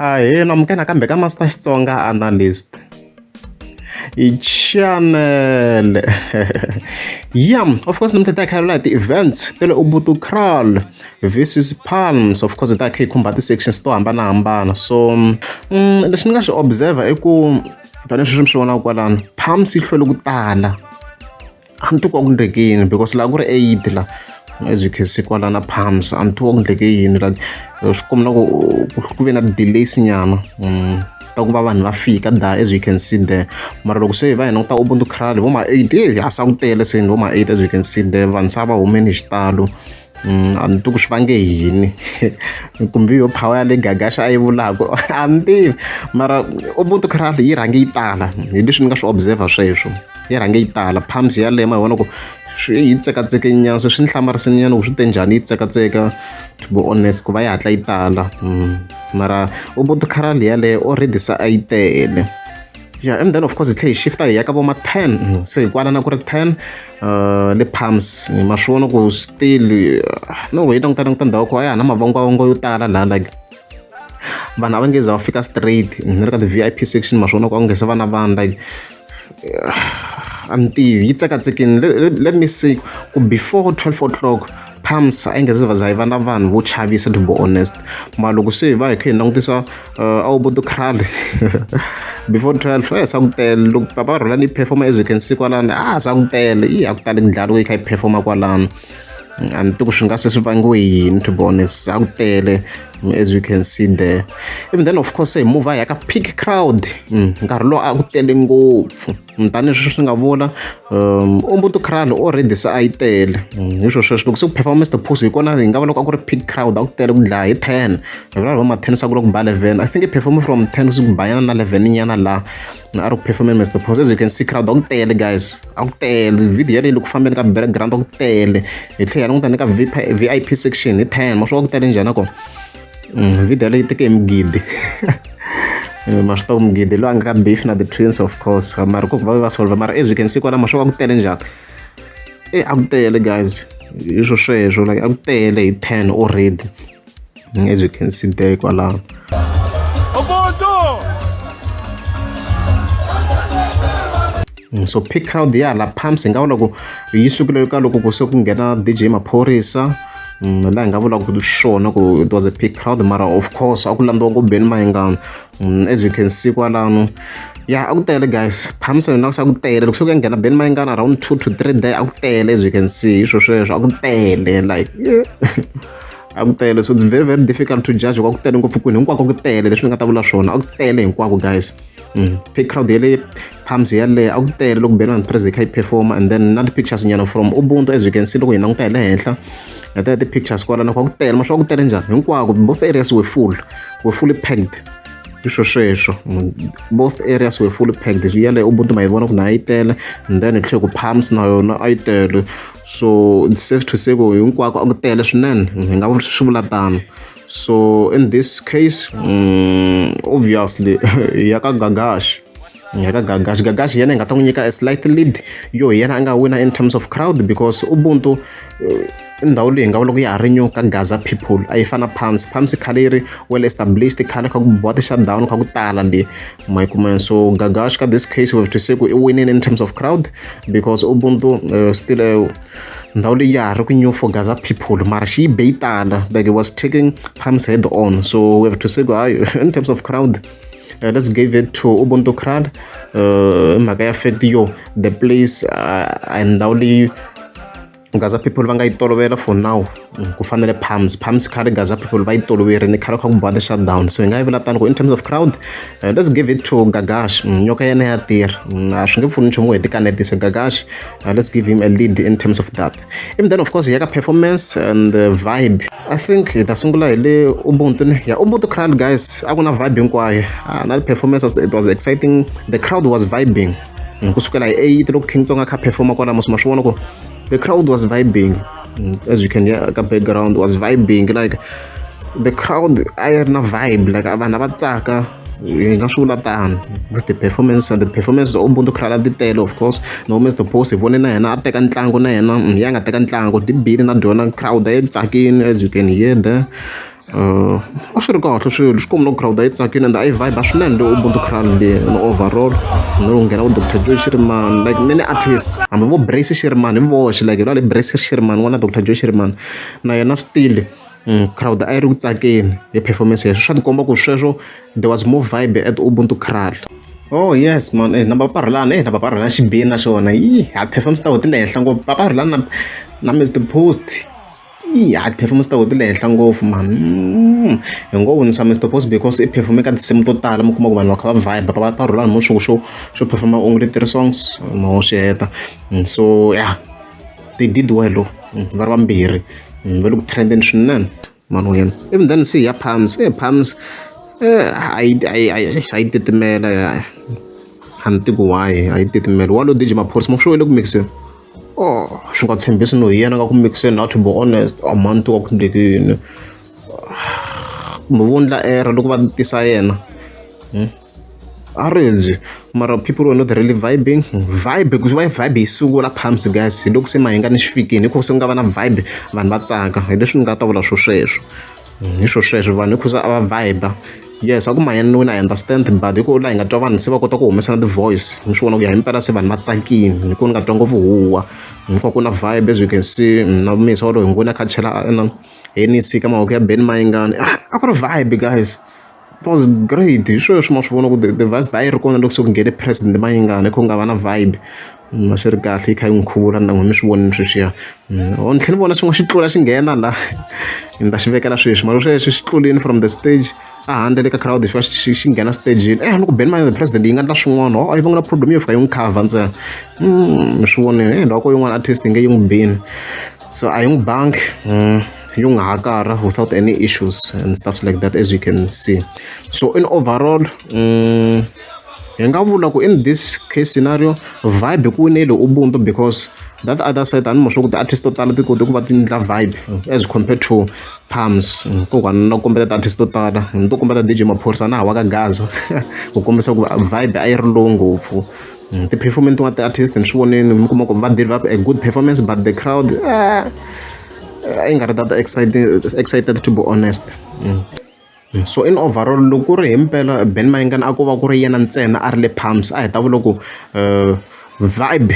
Ahee, namukela kambe ka Master Xitsonga Analyst. I-channel. Yeah, of course ni ta kha ti-events tele Ubuntu kraal versus palms. Of course ta kha khumba ti-sections to hambanahambana. So leswi ni nga swi observer i ku tanihileswi mi swi vonaka kwalano palms yi hlwele ku tala. A ni twi ku endlekeni because laha ku ri 8 la as you can see kwalana palms a ni twi ku endleke yini like swi komba ku ve na delays nyana ta ku va vanhu va fika da as you can see there mara loko se va hi languta Ubuntu kraal vo ma 8 a sa ku tele se vo ma 8 as you can see there vanhu se va humeni hi xitalo a ni twi ku swi vange yini kumbe yo power ya le Gagash a yi vulaka a ni tivi mara Ubuntu kraal yi rhange yi tala hi leswi ni nga swi observer sweswo yi rhange yi tala palms yaleyo ma hi vona ku yi tsekatseke nyana se swi ni hlamarisini nyana ku swi te njhani yi tsekatseka to be honest ku va yi hatla yi tala mara Ubuntu kraal yaleyo already se a yi tele. Yeah, and then of course hi tlhe hi shifta hi ya ka vo ma 10 se hi kwalana ku ri 10 le palms ma swi vona ku still no way languta ndhawu ku a ya na mavongovongo yo tala laha like vanhu a va nge za va fika straight ni ri ka ti-VIP section ma swi vona ku a ku nge se va na vanhu like a ni tivi yi tsekatsekini let me say ku before 12 o'clock palms a yi nge se za hi va na vanhu vo chavisa to be honest mara loko se hi va hi kha hi langutisa a Ubuntu kraal before 12 sa ku tele loko papa rhola ni performa as you can see kwalano sa ku tele a ku tali ndlalo yi kha yi performa kwalano a ni twi ku swi nga se swi vangiwe yini to be honest a ku tele as you can see there. Even then of course hi move ya ka peak crowd nkarhi lowu a ku tele ngopfu tanihileswi swi nga vula Ubuntu kraal already se a yi tele hi swo sweswo loko se ku performance the post hi kona hi nga vula ku a ku ri peak crowd a ku tele ku dlaya hi 10 hi vula vo ma 10 sa ku ri ku ba 11 I think i perform from 10 ku banyana na 11 nyana la a ri ku performance the post as you can see crowd a ku tele guys a ku tele video leyi loko fambeni ka background a ku tele hi tlhela hi languta ni ka VIP section hi 10 ma swi va ku tele njhani ko video leyi teke mgidi ma swi tiva mgidi loyi a nga ka beef na the twins of course mara ku va solve mara as you can see kwala ma swi va ku tele njhani a ku tele guys hi swo sweswo like a ku tele hi 10 already as you can see there kwalaho so peak crowd ya la palms nga vula ku yi sukile ka loko ku se ku nghena DJ maphorisa la nga vula ku swona ku it was a peak crowd mara of course a ku landziwa ku beni mahingano as you can see kwalano ya a ku tele guys palms na ku sa ku tele loko se ku ya nghena beni mahingano around 2 to 3 day a ku tele as you can see hi swo sweswo a ku tele like a ku tele so it's very very difficult to judge ku tele ngopfu kwini hinkwako ku tele leswi nga ta vula swona a ku tele hinkwako guys peak crowd yale palms yale a ku tele loko beni vanhu president kha yi performa and then na ti-pictures nyana from Ubuntu as you can see loko hi languta hi le henhla ata ti-pictures kwalana ku tele ma swi va ku tele njhani hinkwako both areas were fully packed hi swo sweswo both areas were fully packed yale Ubuntu ma yi vona ku na yi tele and then hi tlhe ku palms na yona a yi tele so it's safe to say ku hinkwako a ku tele swinene hi nga swi vula tano. So in this case obviously ya ka Gagash yena nga ta n'wi nyika a slight lead yo yena a nga wina in terms of crowd because Ubuntu ndhawu leyi nga vula ku ya ha ri nyuka gaza people a yi fana palms khale yi ri well established khale kha ku boha ti-shutdown kha ku tala le ma yi kuma so Gagash ka this case we have to say ku i winning in terms of crowd because Ubuntu still ndhawu leyi ya ha ri ku new for gaza people mara xi yi be yi tala like it was taking palms head on so we have to say ku in terms of crowd let's give it to Ubuntu kraal mhaka ya affect yo the place and ndhawu leyi gaza people va nga yi tolovela for now ku fanele palms khale gaza people va yi toloverile khale kha ku boha ti-shutdown so hi nga yi vula tani ku in terms of crowd let's give it to Gagash nyoka yena ya tirha a swi nge pfuni nchumu ku hi ti kanetisa Gagash let's give him a lead in terms of that. Even then of course hi ya ka performance and vibe I think hi ta sungula hi le Ubuntu ya Ubuntu kraal guys a ku na vibe hinkwayo na performance it was exciting the crowd was vibing kusukela hi 8 loko King Tsonga kha performa kwala ma swi vona ku the crowd was vibing as you can hear the background was vibing like the crowd a yi ri na vibe like vanhu va tsaka hi nga swi vula tani with the performance and the performance Ubuntu kraal ti tele of course no miss the post hi vone na yena a teka ntlangu na yena ya nga teka ntlangu ti bile na dyona crowd a yi tsakini as you can hear there A swi ri kahle swilo swi komba loko crowd yi tsakile and a yi vibe swinene le Ubuntu kraal leyi overall no nghena u Dr Joe Shirimani like many artists hambi vo Brace Shirimani hi voxe like le Brace Shirimani n'wana Dr Joe Shirimani na yena still crowd a yi ri ku tsakeni hi performance yeswo swa tikomba ku sweswo there was more vibe at Ubuntu kraal. Oh yes man, na Paparhalani xibini na xona ha performance ta ho ti le henhla ngopfu Paparhalani na Mr Post ha performance ta ho ti le henhla ngopfu man hi ngo winisa Mr Post because i performe ka tinsimu to tala mi kuma ku vanhu va kha va vibe Paparhalani mo xo performa only 3 songs mo xi heta so yeah they did well va ri vambirhi va le ku trendeni swinene man wena even then see ya Palms I titimela a ni tivi why a yi titimela walo DJ Maphorisa ma swi le ku mixeni swi nga tshembisi no yena ka ku mixeni now to be honest a month wa ku ndlekini mi vona la era loko va tisa yena arrange mara people were not really vibe ku vibe yi sungula Palms guys loko se mahinga ni xifikini ku se nga va na vibe vanhu va tsaka hi leswi ni nga ta vula sweswo hi sweswo vanhu ku a va vibe yes aku mayani wena I understand but hiko la hi nga twa vanhu se va kota ku humesa na the voice ni swi vona ku ya himpela se vanhu va tsakini hiko ni nga twa ngopfu huwa hikuva ku na vibe as you can see na misa walo hinkwenu a kha chela ANC ka mahoko ya Ben Mayengani a ku ri vibe guys. It was great hi sweswo ma swi vona ku the vibe a yi ri kona loko se ku nghene president Mayengani ku nga va na vibe a swi ri kahle yi kha yi n'wi khuvula na n'wina mi swi vonini sweswiya ni tlhela ni vona xin'wana xi tlula xi nghena la ni ta xi vekela sweswi mara sweswo xi tlulini from the stage a handle ka crowd xi nghena stageni loko Ben Mayengani the president yi nga endla swin'wana a yi va nga na problem yo fika yi n'wi cover ntsena mi swi vonini loko yin'wana artist yi nge yi n'wi bini so a yi n'wi bank yi n'wi hakara without any issues and stuff like that as you can see so in overall hi nga vula ku in this case scenario vibe ku winele Ubuntu because that other side ani mo sure ku ti-artist to tala ti koti ku va ti ndla vibe as compared to Palms ku na kombeta ti-artist to tala ni to kombeta DJ Maphorisa na hawa ka Gaza ku kombisa ku vibe a yi ri low ngopfu ti-performance tin'wana ti-artist ni swi voneni mi kuma ku va deliver a good performance but the crowd I nga ri that excited to be honest so in overall loko ku ri himpela Ben Mayengani a ko va ku ri yena ntsena a ri le Palms a hi ta vula ku vibe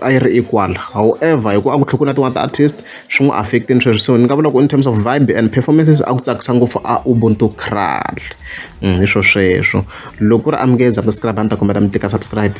a yi ri equal however hikuva a ku tlhela ku na tin'wana ti-artist swi n'wi affectini sweswo so ni nga vula ku in terms of vibe and performances a ku tsakisa ngopfu a Ubuntu kraal hi sweswo loko ku ri amukeza subscribe a ni ta kombela mi tika subscribe.